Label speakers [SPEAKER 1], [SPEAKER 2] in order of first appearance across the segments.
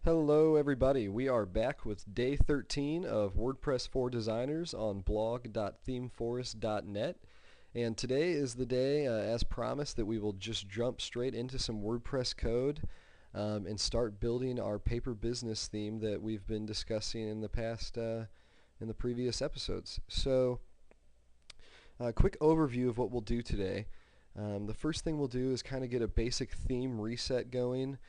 [SPEAKER 1] Hello everybody, we are back with day 13 of WordPress for Designers on blog.themeforest.net, and today is the day, as promised, that we will just jump straight into some WordPress code and start building our paper business theme that we've been discussing in the past, in the previous episodes. So, a quick overview of what we'll do today. The first thing we'll do is kind of get a basic theme reset going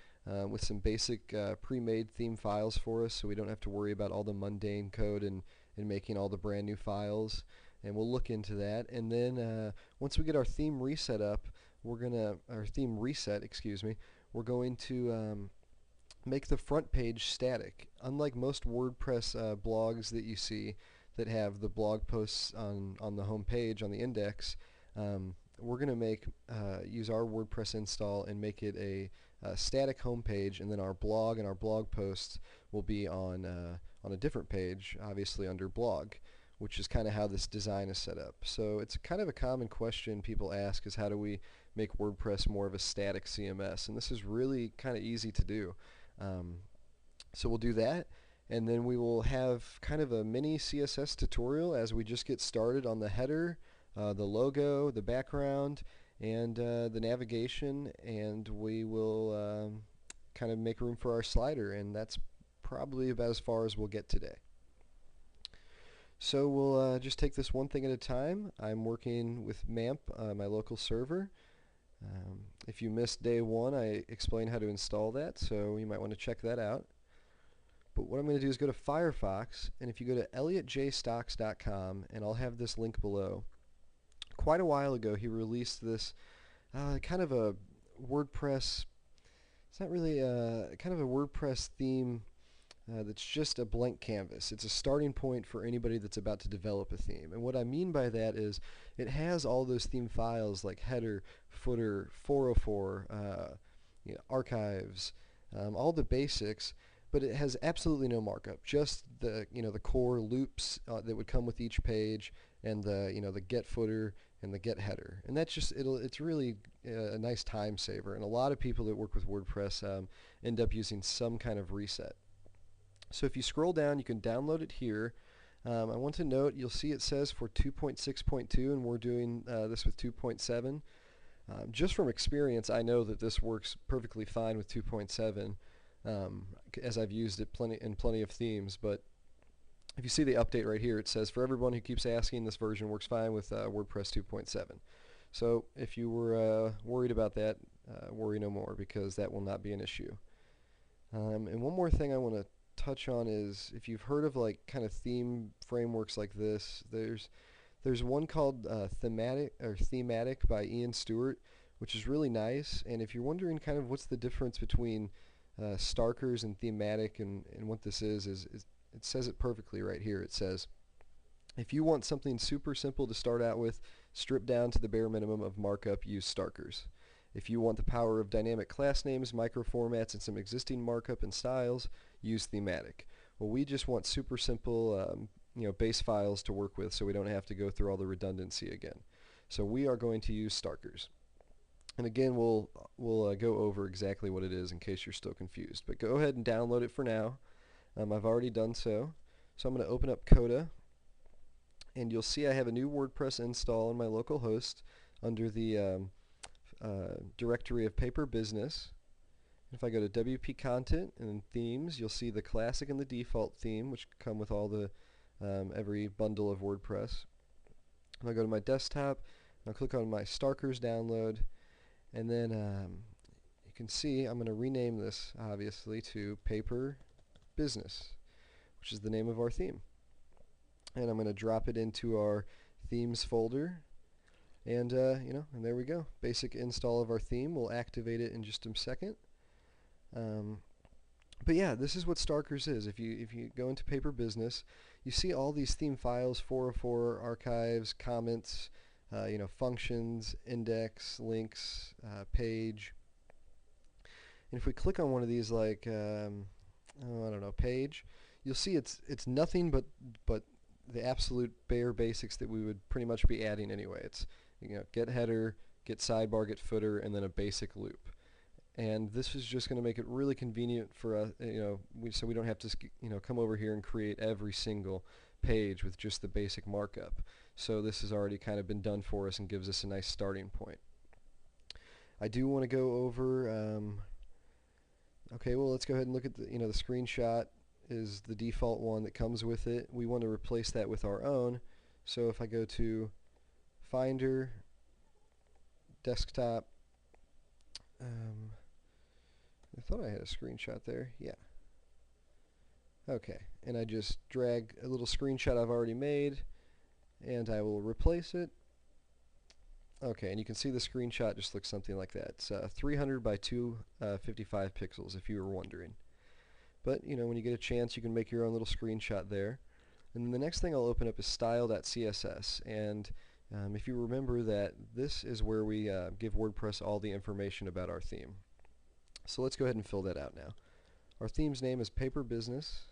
[SPEAKER 1] with some basic pre-made theme files for us, so we don't have to worry about all the mundane code and making all the brand new files. And we'll look into that. And then once we get our theme reset up, we're going to make the front page static. Unlike most WordPress blogs that you see that have the blog posts on the home page on the index, we're going to use our WordPress install and make it a static home page, and then our blog and our blog posts will be on a different page, obviously under blog, which is kind of how this design is set up. So it's kind of a common question people ask is how do we make WordPress more of a static CMS, and this is really kind of easy to do. So we'll do that, and then we will have kind of a mini CSS tutorial as we just get started on the header, the logo, the background, and the navigation, and we will kind of make room for our slider, and that's probably about as far as we'll get today. So we'll just take this one thing at a time. I'm working with MAMP, my local server. If you missed day one, I explained how to install that, so you might want to check that out. But what I'm going to do is go to Firefox, and if you go to elliottjstocks.com, and I'll have this link below. Quite a while ago, he released this kind of a WordPress, it's not really kind of a WordPress theme that's just a blank canvas. It's a starting point for anybody that's about to develop a theme. And what I mean by that is it has all those theme files like header, footer, 404, archives, all the basics, but it has absolutely no markup. Just the the core loops that would come with each page, and the get footer and the get header, and that's just it's really a nice time saver. And a lot of people that work with WordPress end up using some kind of reset. So if you scroll down, you can download it here. I want to note you'll see it says for 2.6.2, and we're doing this with 2.7. Just from experience, I know that this works perfectly fine with 2.7. As I've used it in plenty of themes. But if you see the update right here, it says for everyone who keeps asking, this version works fine with WordPress 2.7. So if you were worried about that, worry no more, because that will not be an issue. And one more thing I want to touch on is if you've heard of like kind of theme frameworks like this, there's one called Thematic by Ian Stewart, which is really nice. And if you're wondering kind of what's the difference between Starkers and Thematic and what this is it says it perfectly right here. It says, if you want something super simple to start out with, strip down to the bare minimum of markup, use Starkers. If you want the power of dynamic class names, microformats, and some existing markup and styles, use Thematic. Well, we just want super simple base files to work with, so we don't have to go through all the redundancy again. So we are going to use Starkers. And again, we'll go over exactly what it is in case you're still confused. But go ahead and download it for now. I've already done so. So I'm going to open up Coda, and you'll see I have a new WordPress install on my local host under the directory of Paper Business. If I go to WP Content and then Themes, you'll see the Classic and the Default theme, which come with all the every bundle of WordPress. And I'll go to my desktop, and I'll click on my Starkers download. And then you can see I'm going to rename this, obviously, to Paper Business, which is the name of our theme. And I'm going to drop it into our themes folder. And, and there we go. Basic install of our theme. We'll activate it in just a second. But yeah, this is what Starkers is. If you go into Paper Business, you see all these theme files, 404, archives, comments, functions, index, links, page. And if we click on one of these, like I don't know, page, you'll see it's nothing but the absolute bare basics that we would pretty much be adding anyway. It's get header, get sidebar, get footer, and then a basic loop. and this is just going to make it really convenient for us, so we don't have to come over here and create every single page with just the basic markup. So this has already kind of been done for us and gives us a nice starting point. I do want to go over okay, well, let's go ahead and look at the the screenshot is the default one that comes with it. We want to replace that with our own. So if I go to Finder, Desktop, I thought I had a screenshot there. Yeah. Okay, and I just drag a little screenshot I've already made, and I will replace it. Okay, and you can see the screenshot just looks something like that. It's 300 by 255 pixels, if you were wondering. But when you get a chance, you can make your own little screenshot there. And then the next thing I'll open up is style.css, and if you remember that this is where we give WordPress all the information about our theme. So let's go ahead and fill that out now. Our theme's name is Paper Business.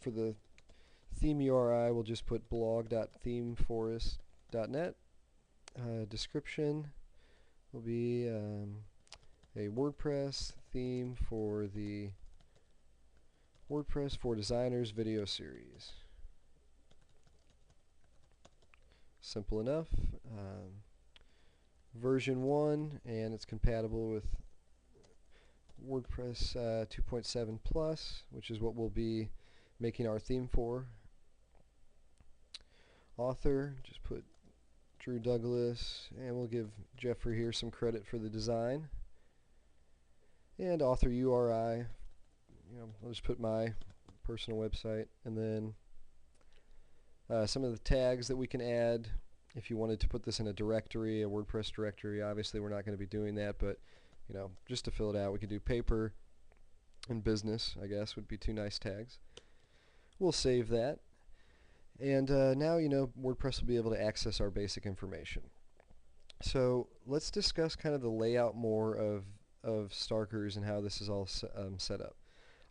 [SPEAKER 1] For the theme URI, we'll just put blog.themeforest.net. Description will be a WordPress theme for the WordPress for Designers video series. Simple enough. Version 1, and it's compatible with WordPress 2.7 Plus, which is what we'll be making our theme for. Author, just put Drew Douglas, and we'll give Jeffrey here some credit for the design. And author URI, I'll just put my personal website, and then some of the tags that we can add. If you wanted to put this in a directory, a WordPress directory, obviously we're not going to be doing that, but just to fill it out, we could do paper and business, I guess, would be two nice tags. We'll save that. And now, WordPress will be able to access our basic information. So let's discuss kind of the layout more of Starkers and how this is all set up.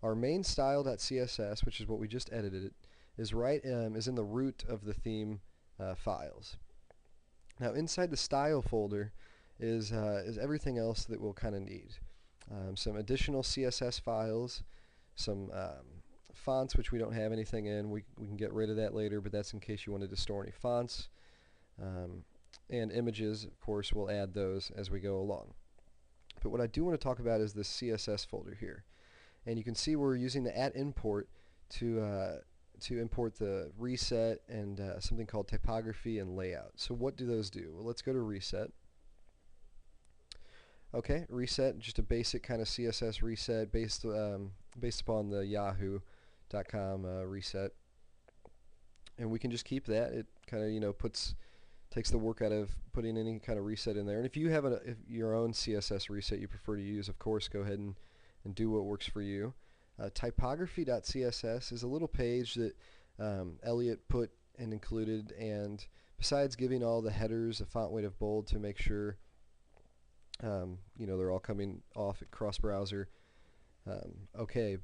[SPEAKER 1] Our main style.css, which is what we just edited, is in the root of the theme files. Now inside the style folder is everything else that we'll kind of need. Some additional CSS files, some fonts which we don't have anything in. We can get rid of that later, but that's in case you wanted to store any fonts. And images, of course, we'll add those as we go along. But what I do want to talk about is this CSS folder here. And you can see we're using the @import to import the reset and something called typography and layout. So what do those do? Well, let's go to reset. Okay, reset, just a basic kind of CSS reset based upon the yahoo.com reset. And we can just keep that. It kind of takes the work out of putting any kind of reset in there. And if you have your own CSS reset you prefer to use, of course, go ahead and do what works for you. Typography.css is a little page that Elliot put and included, and besides giving all the headers a font weight of bold to make sure they're all coming off at cross-browser, okay,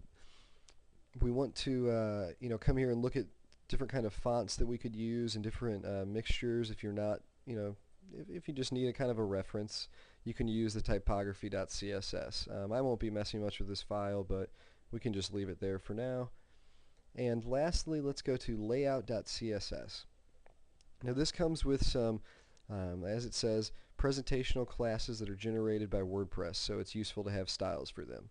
[SPEAKER 1] we want to come here and look at different kind of fonts that we could use and different mixtures. If you're not, if you just need a kind of a reference, you can use the typography.css. I won't be messing much with this file, but we can just leave it there for now. And lastly, let's go to layout.css. Now this comes with some, as it says, presentational classes that are generated by WordPress, so it's useful to have styles for them.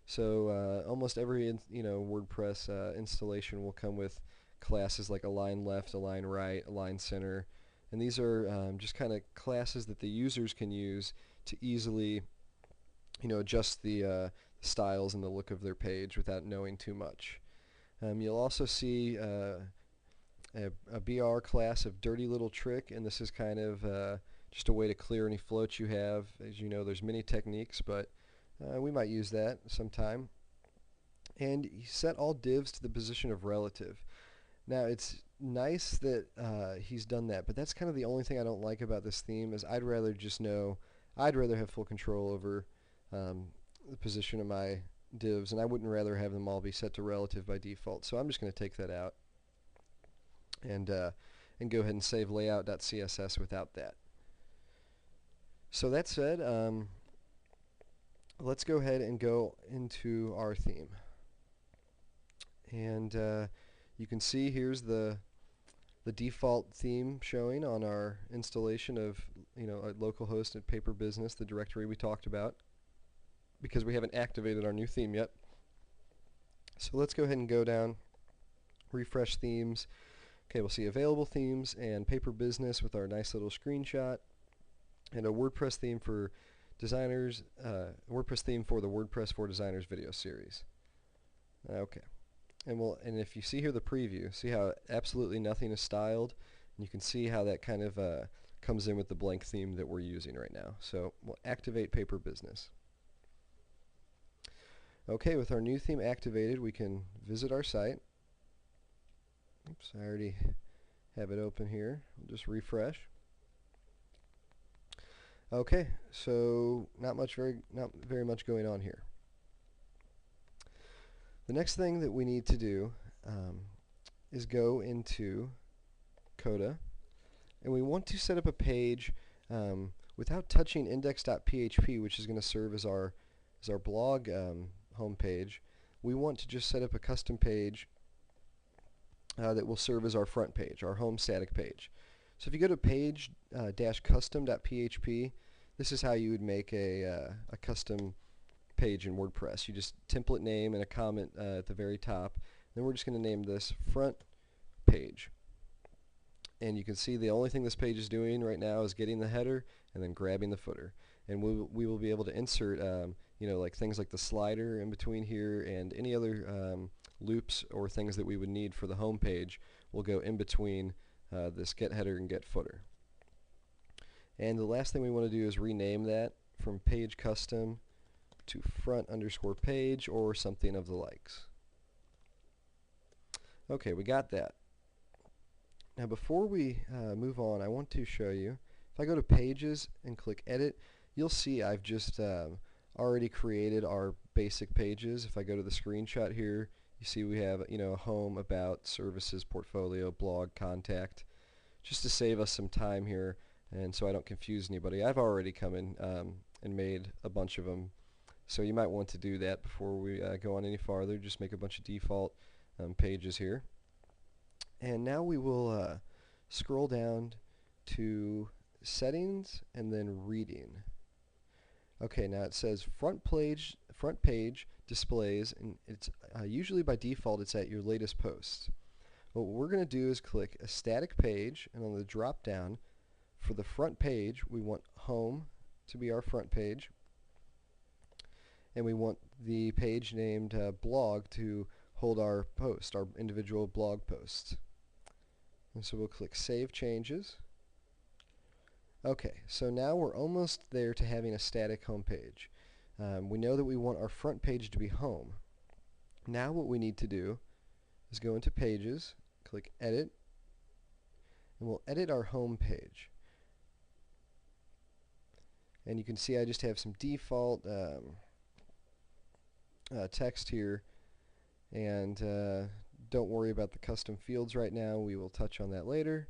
[SPEAKER 1] So almost every WordPress installation will come with classes like align left, align right, align center, and these are just kind of classes that the users can use to easily adjust the styles and the look of their page without knowing too much. You'll also see a BR class of dirty little trick, and this is kind of just a way to clear any floats you have. As you know, there's many techniques, but we might use that sometime. And you set all divs to the position of relative. Now it's nice that he's done that, but that's kind of the only thing I don't like about this theme. Is I'd rather have full control over the position of my divs, and I wouldn't rather have them all be set to relative by default. So I'm just going to take that out and go ahead and save layout.css without that. So that said, let's go ahead and go into our theme. And you can see here's the default theme showing on our installation of a local-host at Paper Business, the directory we talked about, because we haven't activated our new theme yet. So let's go ahead and go down, refresh themes. Okay, we'll see available themes and Paper Business with our nice little screenshot, and a WordPress theme for designers, WordPress theme for the WordPress for Designers video series. Okay. And if you see here the preview, see how absolutely nothing is styled, and you can see how that kind of comes in with the blank theme that we're using right now. So we'll activate Paper Business. Okay, with our new theme activated, we can visit our site. Oops, I already have it open here. We'll just refresh. Okay, so not very much going on here. The next thing that we need to do is go into Coda, and we want to set up a page without touching index.php, which is going to serve as our blog home page. We want to just set up a custom page that will serve as our front page, our home static page. So if you go to page-custom.php, this is how you would make a custom page in WordPress. You just template name and a comment at the very top. Then we're just going to name this front page. And you can see the only thing this page is doing right now is getting the header and then grabbing the footer. And we will be able to insert like things like the slider in between here, and any other loops or things that we would need for the home page will go in between this get header and get footer. And the last thing we want to do is rename that from page custom to front_page or something of the likes. Okay, we got that. Now before we move on, I want to show you, if I go to Pages and click Edit, you'll see I've just already created our basic pages. If I go to the screenshot here, you see we have home, about, services, portfolio, blog, contact. Just to save us some time here and so I don't confuse anybody, I've already come in and made a bunch of them. So you might want to do that before we go on any farther. Just make a bunch of default pages here. And now we will scroll down to Settings and then Reading. Okay, now it says front page displays, and it's usually by default it's at your latest posts. What we're going to do is click a static page, and on the drop down for the front page we want home to be our front page, and we want the page named blog to hold our post, our individual blog posts. And so we'll click Save Changes. Okay, so now we're almost there to having a static home page. We know that we want our front page to be home. Now what we need to do is go into Pages, click Edit, and we'll edit our home page. And you can see I just have some default text here, and don't worry about the custom fields right now. We will touch on that later.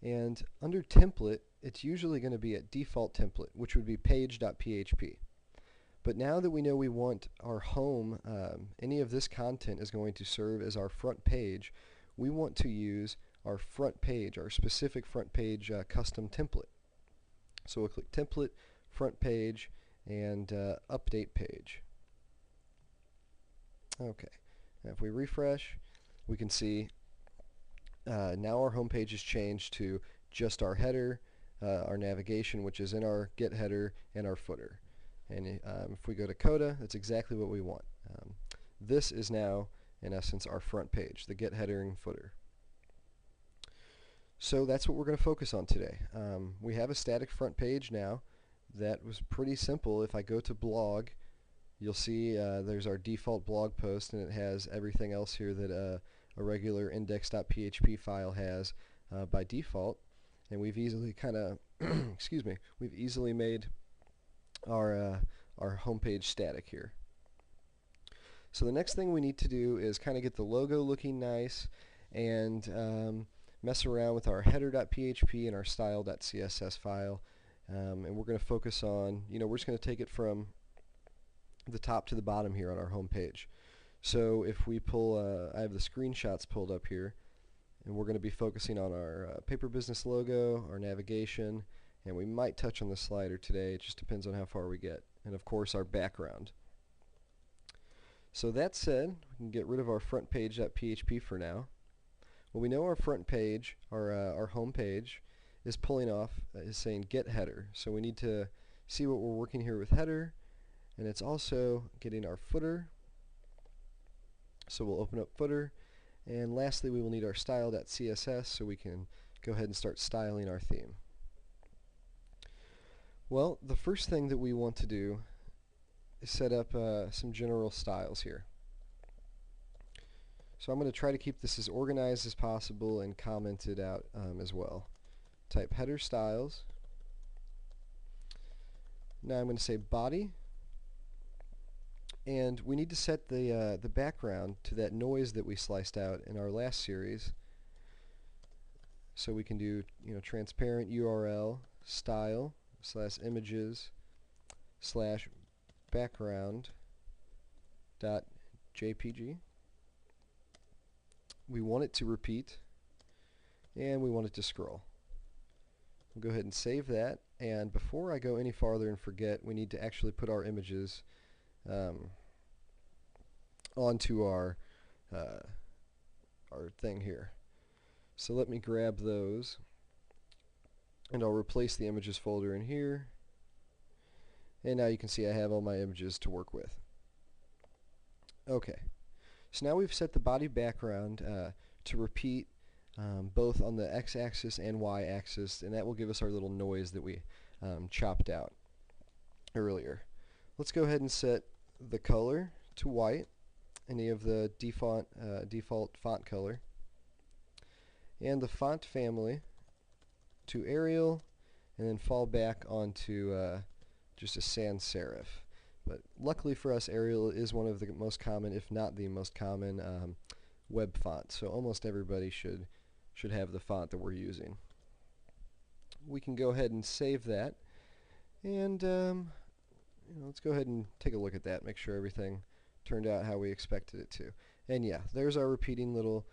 [SPEAKER 1] And under template, it's usually going to be at default template, which would be page.php. But now that we know we want our home, any of this content is going to serve as our front page, we want to use our front page, our specific front page custom template. So we'll click Template, Front Page, and Update Page. Okay, now if we refresh, we can see now our home page is changed to just our header, our navigation, which is in our get header, and our footer. And if we go to Coda, that's exactly what we want. This is now, in essence, our front page, the get header and footer. So that's what we're going to focus on today. We have a static front page now. That was pretty simple. If I go to blog, you'll see there's our default blog post, and it has everything else here that a regular index.php file has by default. And we've easily kind of excuse me, we've easily made our homepage static here. So the next thing we need to do is kind of get the logo looking nice, and mess around with our header.php and our style.css file. and we're going to focus on, we're just going to take it from the top to the bottom here on our home page. So if we pull, I have the screenshots pulled up here, and we're going to be focusing on our paper business logo, our navigation, and we might touch on the slider today. It just depends on how far we get, and of course our background. So that said, we can get rid of our front page.php for now. Well, we know our front page, our home page, is pulling off, is saying get header. So we need to see what we're working here with header, and it's also getting our footer. So we'll open up footer, and lastly we will need our style.css so we can go ahead and start styling our theme. Well, the first thing that we want to do is set up some general styles here. So I'm going to try to keep this as organized as possible and comment it out as well. Type header styles. Now I'm going to say body, and we need to set the background to that noise that we sliced out in our last series. So we can do transparent URL style / images / background .jpg. We want it to repeat, and we want it to scroll. We'll go ahead and save that, and before I go any farther and forget, we need to actually put our images onto our thing here. So let me grab those, and I'll replace the images folder in here, and now you can see I have all my images to work with. Okay, so now we've set the body background to repeat both on the x-axis and y-axis, and that will give us our little noise that we chopped out earlier. Let's go ahead and set the color to white, any of the default font color, and the font family to Arial, and then fall back onto just a sans serif. But luckily for us, Arial is one of the most common, if not the most common, web font. So almost everybody should have the font that we're using. We can go ahead and save that, and let's go ahead and take a look at that. Make sure everything turned out how we expected it to. And yeah, there's our repeating little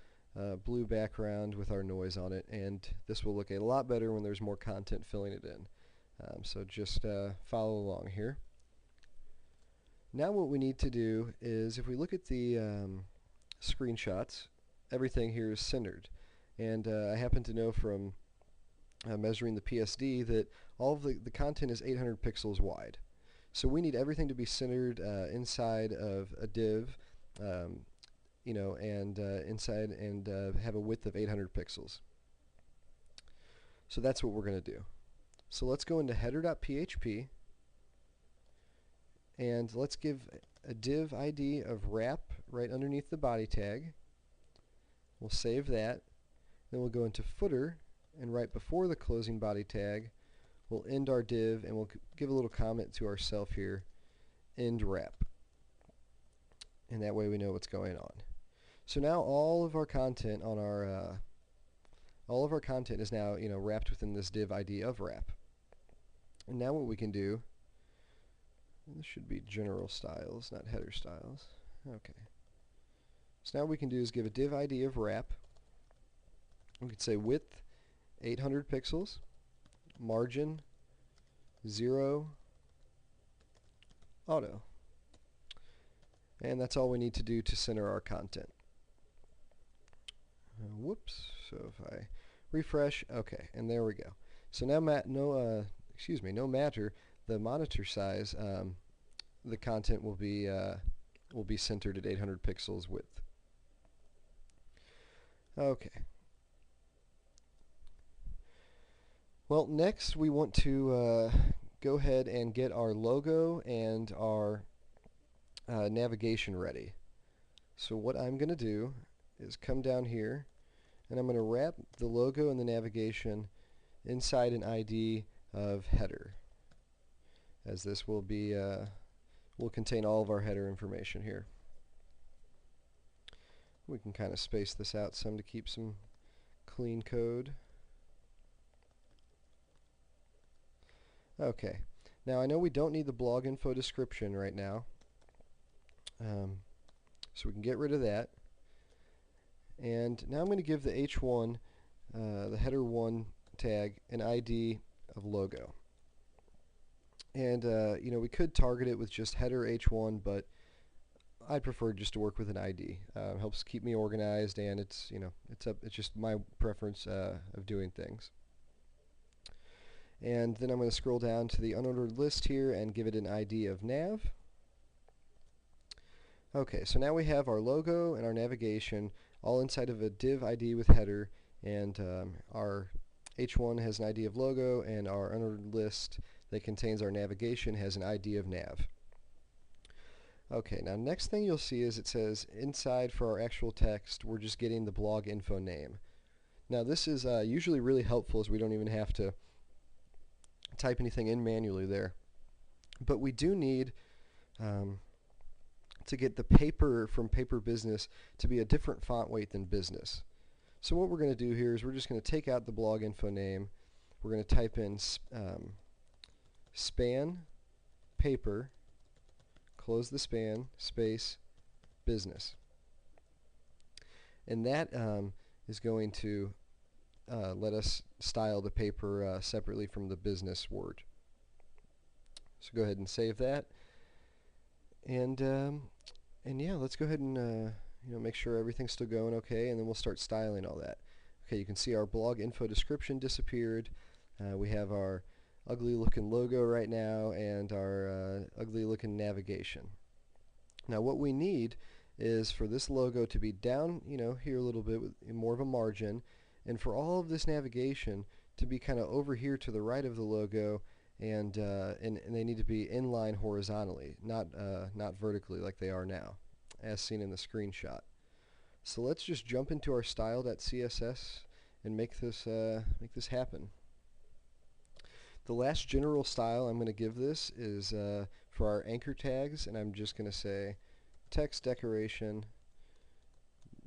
[SPEAKER 1] blue background with our noise on it, and this will look a lot better when there's more content filling it in. So just follow along here. Now what we need to do is, if we look at the screenshots, everything here is centered. And I happen to know from measuring the PSD that all of the content is 800 pixels wide. So we need everything to be centered inside of a div, and inside and have a width of 800 pixels. So that's what we're going to do. So let's go into header.php, and let's give a div ID of wrap right underneath the body tag. We'll save that. Then we'll go into footer, and right before the closing body tag, we'll end our div, and we'll give a little comment to ourselves here, end wrap. And that way we know what's going on. So now all of our content on our content is now wrapped within this div ID of wrap. And now what we can do, this should be general styles, not header styles. Okay. So now what we can do is give a div ID of wrap. We could say width 800 pixels, margin 0, auto. And that's all we need to do to center our content. Whoops. So if I refresh, okay, and there we go. So now no matter the monitor size, the content will be centered at 800 pixels width. Okay. Well, next we want to go ahead and get our logo and our navigation ready. So what I'm going to do is come down here, and I'm going to wrap the logo and the navigation inside an ID of header, as this will be will contain all of our header information here. We can kind of space this out some to keep some clean code. Okay, now I know we don't need the blog info description right now, so we can get rid of that. And now I'm going to give the H1, the header 1 tag, an ID of logo. And you know, we could target it with just header H1, but I'd prefer just to work with an ID. Helps keep me organized, and it's, you know, it's just my preference of doing things. And then I'm going to scroll down to the unordered list here and give it an ID of nav. Okay, so now we have our logo and our navigation all inside of a div ID with header, and our H1 has an ID of logo, and our unordered list that contains our navigation has an ID of nav. Okay, now next thing you'll see is it says inside for our actual text we're just getting the blog info name. Now this is usually really helpful, as we don't even have to type anything in manually there. But we do need to get the paper from Paper Business to be a different font weight than Business. So what we're going to do here is we're just going to take out the blog info name. We're going to type in span paper, close the span, space, business. And that is going to let us style the paper separately from the business word. So go ahead and save that. And yeah, let's go ahead and you know, make sure everything's still going okay, and then we'll start styling all that. Okay, you can see our blog info description disappeared. We have our ugly looking logo right now and our ugly looking navigation. Now what we need is for this logo to be down, you know, here a little bit with more of a margin, and for all of this navigation to be kind of over here to the right of the logo, and they need to be inline horizontally, not vertically like they are now, as seen in the screenshot. So let's just jump into our style.css and make this happen. The last general style I'm going to give this is for our anchor tags, and I'm just going to say text decoration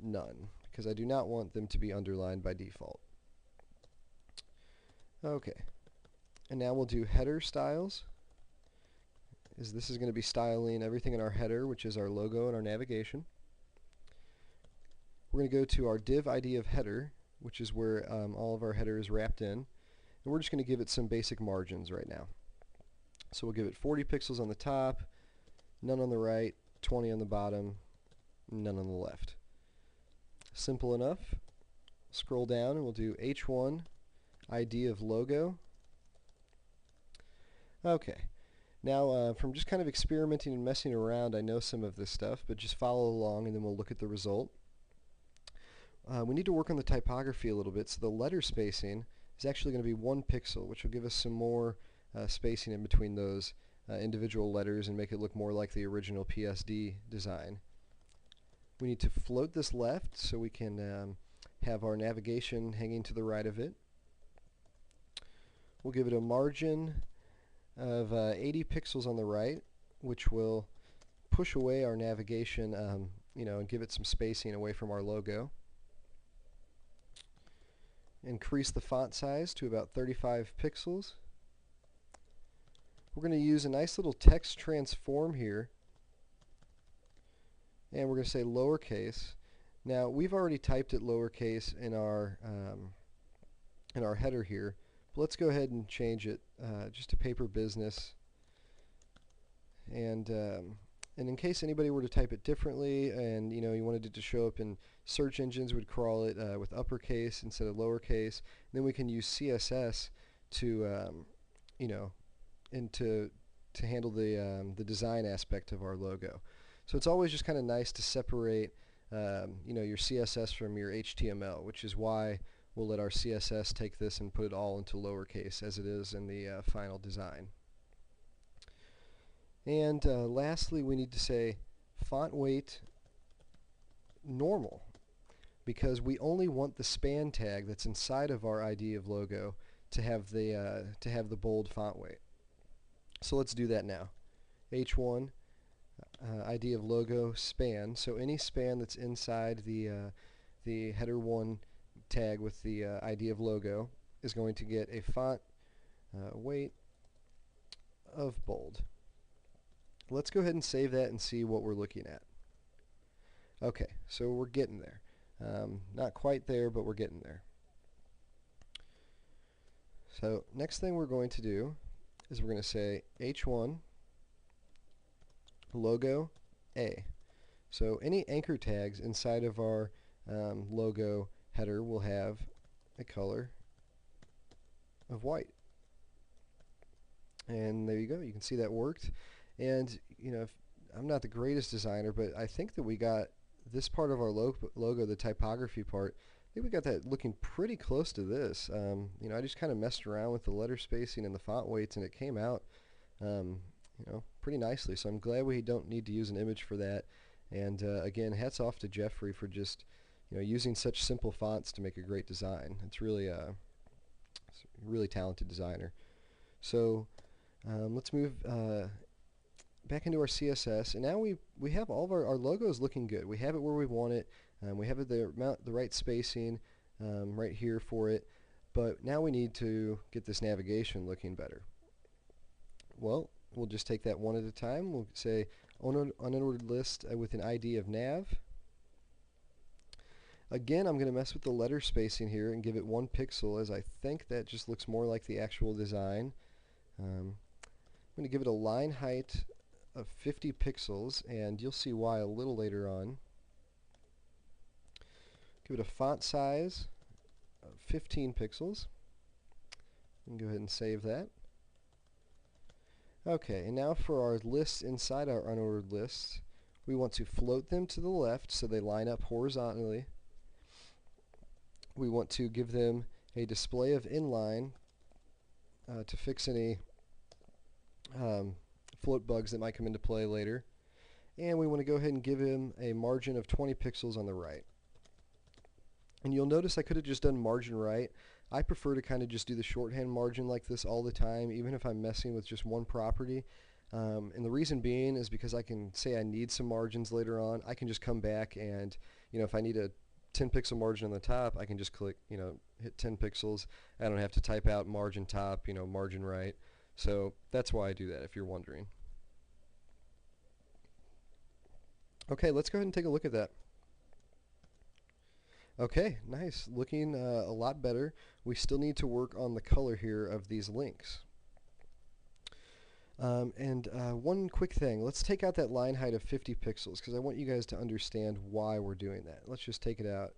[SPEAKER 1] none, because I do not want them to be underlined by default. Okay, and now we'll do header styles. This is going to be styling everything in our header, which is our logo and our navigation. We're going to go to our div ID of header, which is where all of our header is wrapped in. And we're just going to give it some basic margins right now. So we'll give it 40 pixels on the top, none on the right, 20 on the bottom, none on the left. Simple enough. Scroll down and we'll do H1 ID of logo. Okay. Now from just kind of experimenting and messing around, I know some of this stuff, but just follow along and then we'll look at the result. We need to work on the typography a little bit, so the letter spacing is actually going to be 1 pixel, which will give us some more spacing in between those individual letters and make it look more like the original PSD design. We need to float this left so we can have our navigation hanging to the right of it. We'll give it a margin of 80 pixels on the right, which will push away our navigation, you know, and give it some spacing away from our logo. Increase the font size to about 35 pixels. We're going to use a nice little text transform here, and we're going to say lowercase. Now we've already typed it lowercase in our header here, but let's go ahead and change it just to Paper Business. And in case anybody were to type it differently, and you know, you wanted it to show up in search engines, would crawl it with uppercase instead of lowercase. Then we can use CSS to you know, and to handle the design aspect of our logo. So it's always just kind of nice to separate you know, your CSS from your HTML, which is why we'll let our CSS take this and put it all into lowercase as it is in the final design. And lastly, we need to say font weight normal, because we only want the span tag that's inside of our ID of logo to have the bold font weight. So let's do that now. H1 ID of logo span. So any span that's inside the header 1 tag with the ID of logo is going to get a font weight of bold. Let's go ahead and save that and see what we're looking at. Okay, so we're getting there. Not quite there, but we're getting there. So next thing we're going to do is we're going to say h1 logo A. So any anchor tags inside of our logo header will have a color of white. And there you go. You can see that worked. And you know, I'm not the greatest designer, but I think that we got this part of our logo, the typography part, I think we got that looking pretty close to this. You know, I just kind of messed around with the letter spacing and the font weights, and it came out, you know, pretty nicely. So I'm glad we don't need to use an image for that. And again, hats off to Jeffrey for just, you know, using such simple fonts to make a great design. It's really a really talented designer. So let's move back into our CSS, and now we have all of our logos looking good. We have it where we want it. We have it the right spacing right here for it, but now we need to get this navigation looking better. Well, we'll just take that one at a time. We'll say unordered list with an ID of nav. Again, I'm going to mess with the letter spacing here and give it 1 pixel, as I think that just looks more like the actual design. I'm going to give it a line height of 50 pixels, and you'll see why a little later on. Give it a font size of 15 pixels. And go ahead and save that. Okay, and now for our lists inside our unordered lists, we want to float them to the left so they line up horizontally. We want to give them a display of inline to fix any float bugs that might come into play later. And we want to go ahead and give him a margin of 20 pixels on the right. And you'll notice I could have just done margin right. I prefer to kind of just do the shorthand margin like this all the time, even if I'm messing with just one property. And the reason being is because I can say I need some margins later on. I can just come back and, you know, if I need a 10 pixel margin on the top, I can just click, you know, hit 10 pixels. I don't have to type out margin top, you know, margin right. So that's why I do that, if you're wondering. Okay, let's go ahead and take a look at that. Okay, nice. Looking a lot better. We still need to work on the color here of these links. One quick thing. Let's take out that line height of 50 pixels because I want you guys to understand why we're doing that. Let's just take it out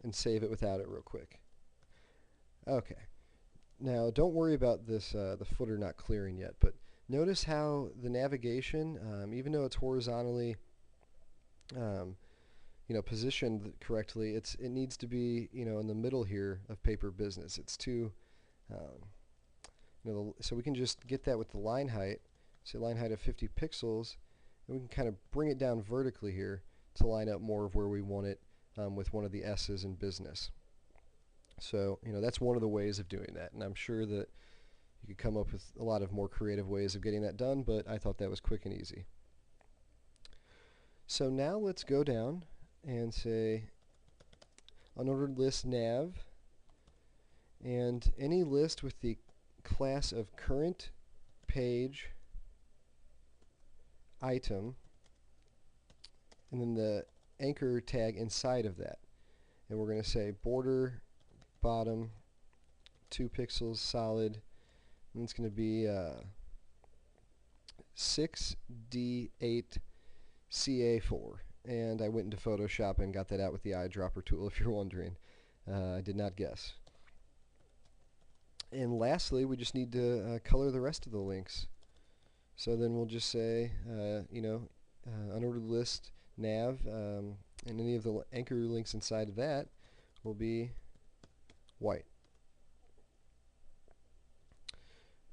[SPEAKER 1] and save it without it real quick. Okay. Now, don't worry about this the footer not clearing yet, but notice how the navigation, even though it's horizontally you know, positioned correctly, it needs to be, you know, in the middle here of paper business. It's too, you know, so we can just get that with the line height, say line height of 50 pixels, and we can kind of bring it down vertically here to line up more of where we want it with one of the S's in business. So, you know, that's one of the ways of doing that, and I'm sure that you could come up with a lot of more creative ways of getting that done, but I thought that was quick and easy. So now let's go down and say unordered list nav, and any list with the class of current page item, and then the anchor tag inside of that. And we're going to say border bottom 2 pixels solid, and it's going to be 6D8 CA4. And I went into Photoshop and got that out with the eyedropper tool, if you're wondering. I did not guess. And lastly, we just need to color the rest of the links. So then we'll just say, you know, unordered list nav, and any of the anchor links inside of that will be white.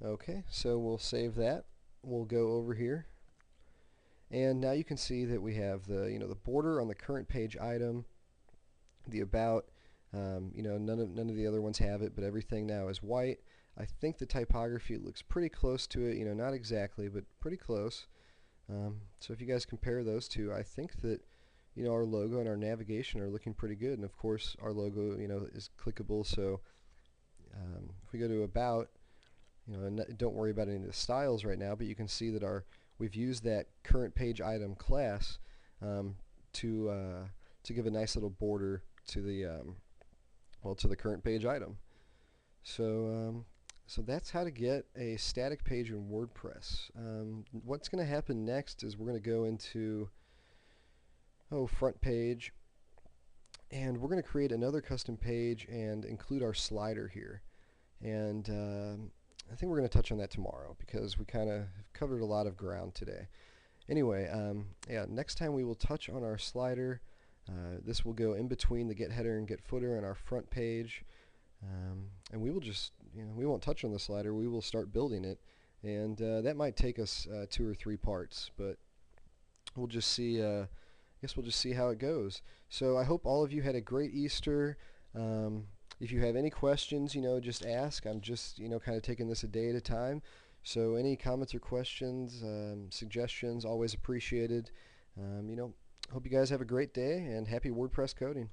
[SPEAKER 1] Okay, so we'll save that. We'll go over here. And now you can see that we have the, you know, the border on the current page item, the about, you know, none of the other ones have it, but everything now is white. I think the typography looks pretty close to it, you know, not exactly, but pretty close. So if you guys compare those two, I think that, you know, our logo and our navigation are looking pretty good. And of course, our logo, you know, is clickable. So if we go to about, and don't worry about any of the styles right now, but you can see that we've used that current page item class to give a nice little border to the current page item. So that's how to get a static page in WordPress. What's going to happen next is we're going to go into front page, and we're going to create another custom page and include our slider here. And I think we're going to touch on that tomorrow because we kind of covered a lot of ground today. Anyway, next time we will touch on our slider. This will go in between the get header and get footer on our front page. And we will just, we won't touch on the slider. We will start building it. And that might take us 2 or 3 parts, but we'll just see, I guess we'll just see how it goes. So I hope all of you had a great Easter. If you have any questions, just ask. I'm just, kind of taking this a day at a time. So any comments or questions, suggestions, always appreciated. Hope you guys have a great day, and happy WordPress coding.